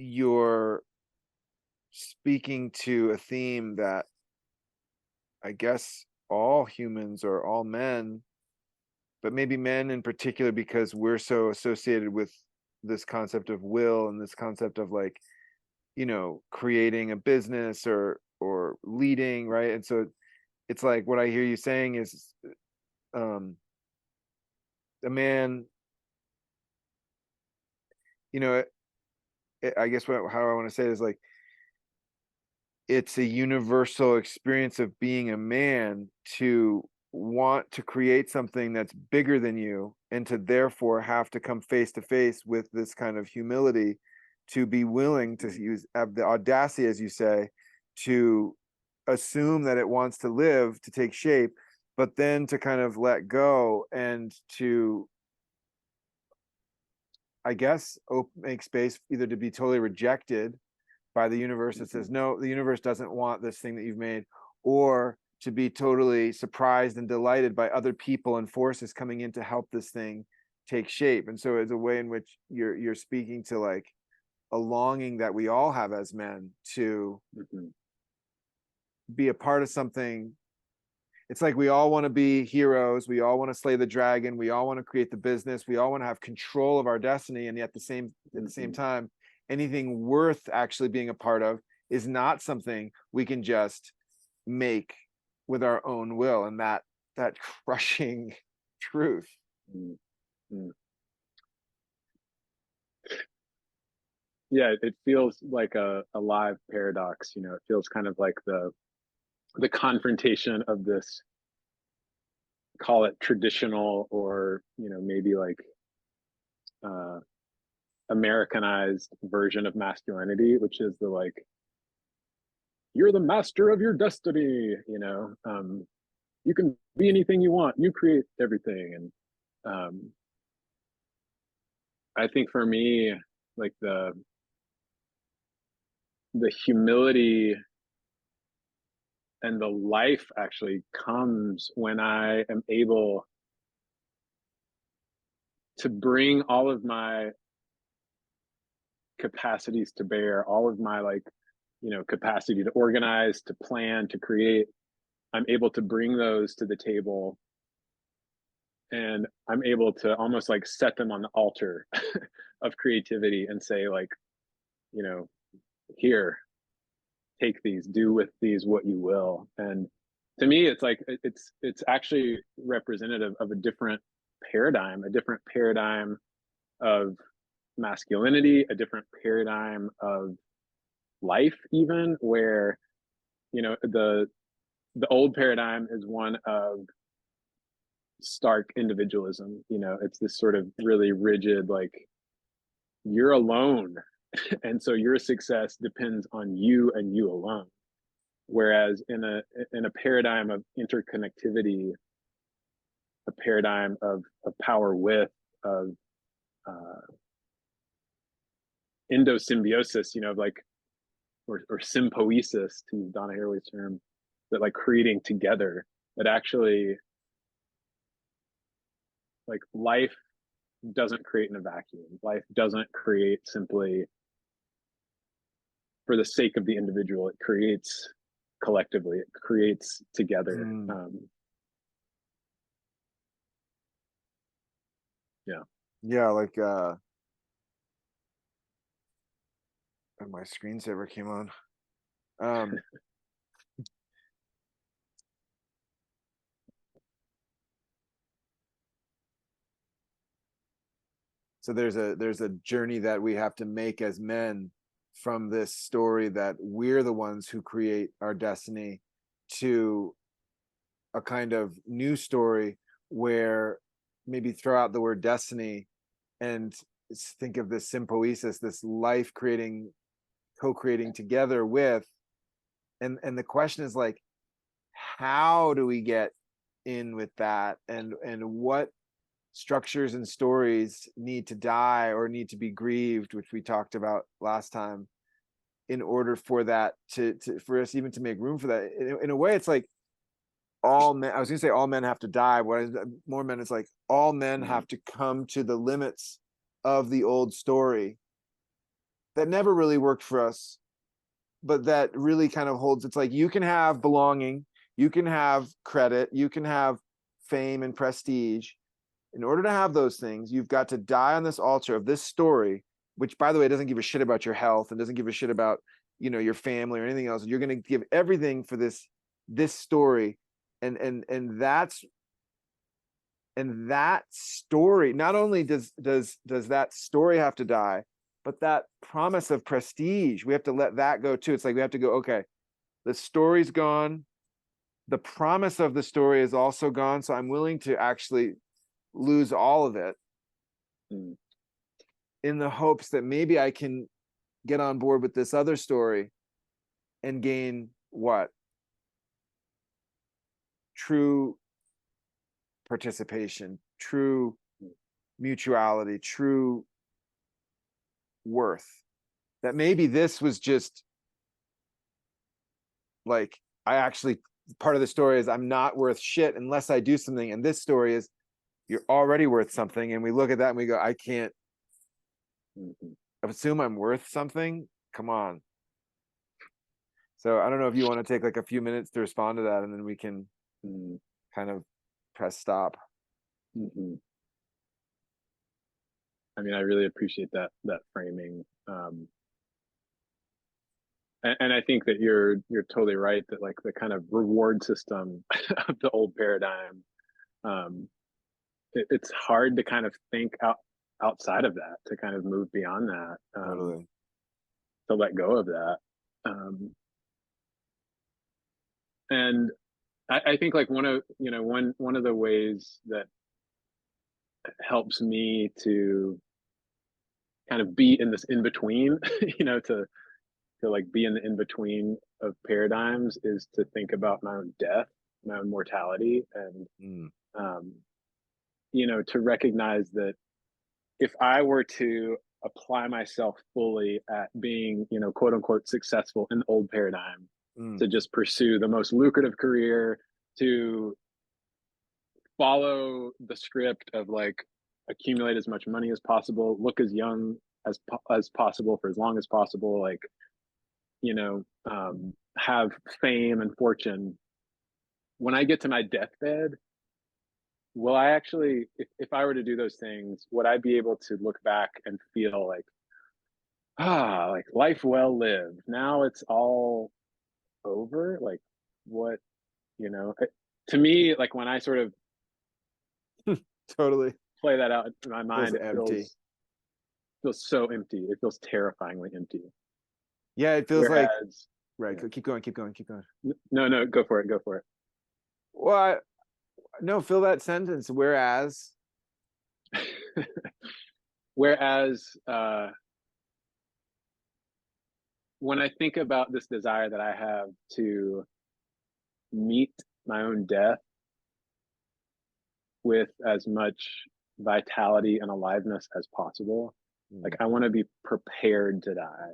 you're speaking to a theme that I guess all humans or all men, but maybe men in particular, because we're so associated with this concept of will and this concept of like, creating a business or leading, right? And so it's like what I hear you saying is um a man, you know, I guess how I want to say it is like it's a universal experience of being a man to want to create something that's bigger than you and to therefore have to come face to face with this kind of humility, to be willing to have the audacity, as you say, to assume that it wants to live, to take shape, but then to kind of let go and to, I guess, make space either to be totally rejected by the universe that says, no, the universe doesn't want this thing that you've made, or to be totally surprised and delighted by other people and forces coming in to help this thing take shape. And so it's a way in which you're speaking to like a longing that we all have as men to be a part of something. It's like we all want to be heroes, we all want to slay the dragon, we all want to create the business, we all want to have control of our destiny, and yet at the same time, anything worth actually being a part of is not something we can just make with our own will. And that crushing truth. Yeah, it feels like a live paradox. It feels kind of like the confrontation of this, call it traditional, or maybe like uh Americanized version of masculinity, which is the like, you're the master of your destiny, you can be anything you want, you create everything. And I think for me, like the humility and the life actually comes when I am able to bring all of my capacities to bear, all of my like, capacity to organize, to plan, to create. I'm able to bring those to the table, and I'm able to almost like set them on the altar of creativity and say like, you know, here, take these, do with these what you will. And to me, it's like it's actually representative of a different paradigm of masculinity, a different paradigm of life, even where the old paradigm is one of stark individualism. It's this sort of really rigid, like, you're alone, and so your success depends on you and you alone. Whereas in a paradigm of interconnectivity, a paradigm of power with, of uh, endosymbiosis, like, or sympoesis, to use Donna Haraway's term, that like creating together, that actually, like, life doesn't create in a vacuum. Life doesn't create simply for the sake of the individual. It creates collectively. It creates together. Yeah. Yeah, like and my screensaver came on. So there's a journey that we have to make as men from this story that we're the ones who create our destiny, to a kind of new story where maybe throw out the word destiny and think of this sympoesis, this life creating, co-creating together with, and the question is like, how do we get in with that, and what structures and stories need to die or need to be grieved, which we talked about last time, in order for that to for us even to make room for that. In a way, it's like all men, I was gonna say all men have to die, what more men, it's like all men have to come to the limits of the old story that never really worked for us, but that really kind of holds. It's like you can have belonging, you can have credit, you can have fame and prestige. In order to have those things, you've got to die on this altar of this story, which, by the way, doesn't give a shit about your health and doesn't give a shit about, your family or anything else. You're going to give everything for this story, and that story. Not only does that story have to die, but that promise of prestige, we have to let that go too. It's like we have to go, okay, the story's gone, the promise of the story is also gone, so I'm willing to actually lose all of it Mm. in the hopes that maybe I can get on board with this other story and gain what? True participation, true mutuality, true worth. That maybe this was just like, I actually, part of the story is I'm not worth shit unless I do something. And this story is you're already worth something. And we look at that and we go, I can't assume I'm worth something. Come on. So I don't know if you want to take like a few minutes to respond to that, and then we can kind of press stop. Mm-hmm. I mean, I really appreciate that framing. And I think that you're totally right that like the kind of reward system of the old paradigm, um, it's hard to kind of think outside of that, to kind of move beyond that, Totally. to let go of that. Um, and I think like one of the ways that helps me to kind of be in this in between, to like be in the in between of paradigms, is to think about my own death, my own mortality, and um, to recognize that if I were to apply myself fully at being, quote unquote, successful in the old paradigm, to just pursue the most lucrative career, to follow the script of like accumulate as much money as possible, look as young as possible for as long as possible, like have fame and fortune. When I get to my deathbed, will I actually, if I were to do those things, would I be able to look back and feel like, like life well lived? Now it's all over. Like, what, you know, to me, like when I sort of Totally. play that out in my Feels mind, it empty. feels so empty. It feels terrifyingly empty. Yeah, it feels like, Whereas, right. yeah, Keep going, keep going, keep going. no, go for it, go for it. Well, no, fill that sentence. Whereas, Whereas, when I think about this desire that I have to meet my own death with as much vitality and aliveness as possible, like I want to be prepared to die.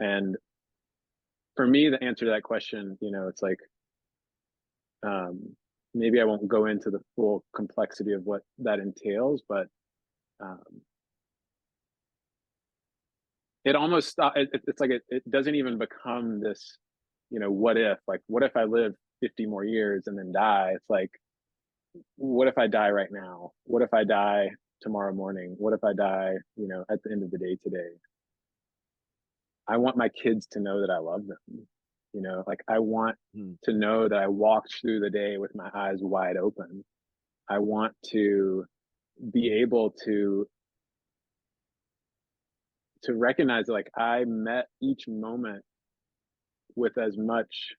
And for me, the answer to that question, it's like, um, maybe I won't go into the full complexity of what that entails, but um, it almost it's like it doesn't even become this, what if, like, what if I live 50 more years and then die? It's like, what if I die right now? What if I die tomorrow morning? What if I die, at the end of the day today? I want my kids to know that I love them. Like I want to know that I walked through the day with my eyes wide open. I want to be able to recognize like I met each moment with as much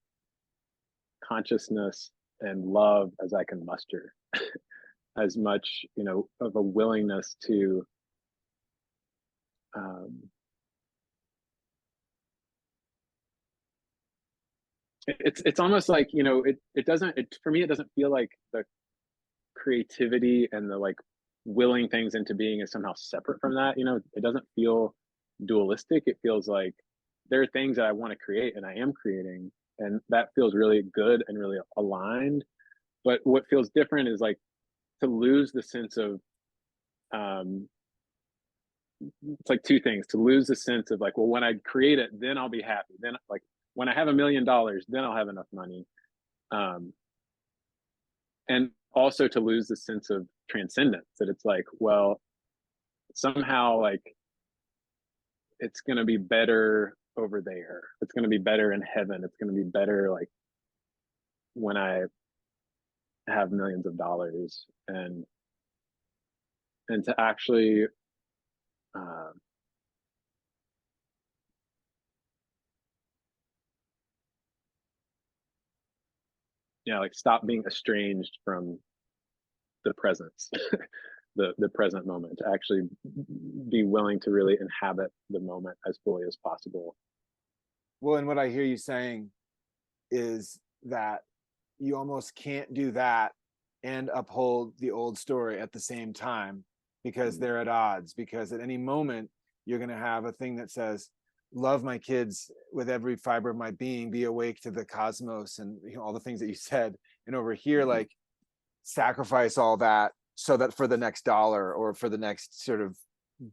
consciousness and love as I can muster, as much, of a willingness to um, it's almost like, it doesn't, for me it doesn't feel like the creativity and the like willing things into being is somehow separate from that. It doesn't feel dualistic. It feels like there are things that I want to create and I am creating, and that feels really good and really aligned. But what feels different is like to lose the sense of um it's like two things: to lose the sense of like, well, when I create it, then I'll be happy. Then like when I have $1 million, then I'll have enough money. Um, and also to lose the sense of transcendence, that it's like, well, somehow like it's going to be better over there. It's going to be better in heaven. It's going to be better like when I have millions of dollars. And to actually uh, like stop being estranged from the presence, the present moment, to actually be willing to really inhabit the moment as fully as possible. Well, and what I hear you saying is that you almost can't do that and uphold the old story at the same time, because they're at odds. Because at any moment you're going to have a thing that says, love my kids with every fiber of my being, be awake to the cosmos, and all the things that you said. And over here, like, sacrifice all that so that for the next dollar or for the next sort of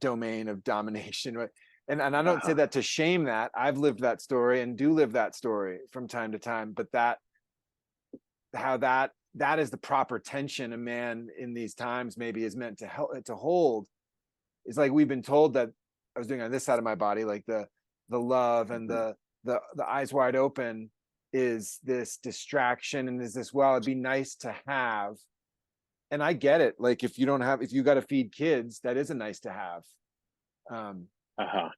domain of domination, right? And I don't say Uh-huh. that to shame that. I've lived that story and do live that story from time to time, but that, how that is the proper tension a man in these times maybe is meant to help to hold. It's like we've been told that, I was doing on this side of my body, like the love and the eyes wide open is this distraction, and is this, well, it'd be nice to have. And I get it. Like if you don't have, if you got to feed kids, that is a nice to have. Uh-huh.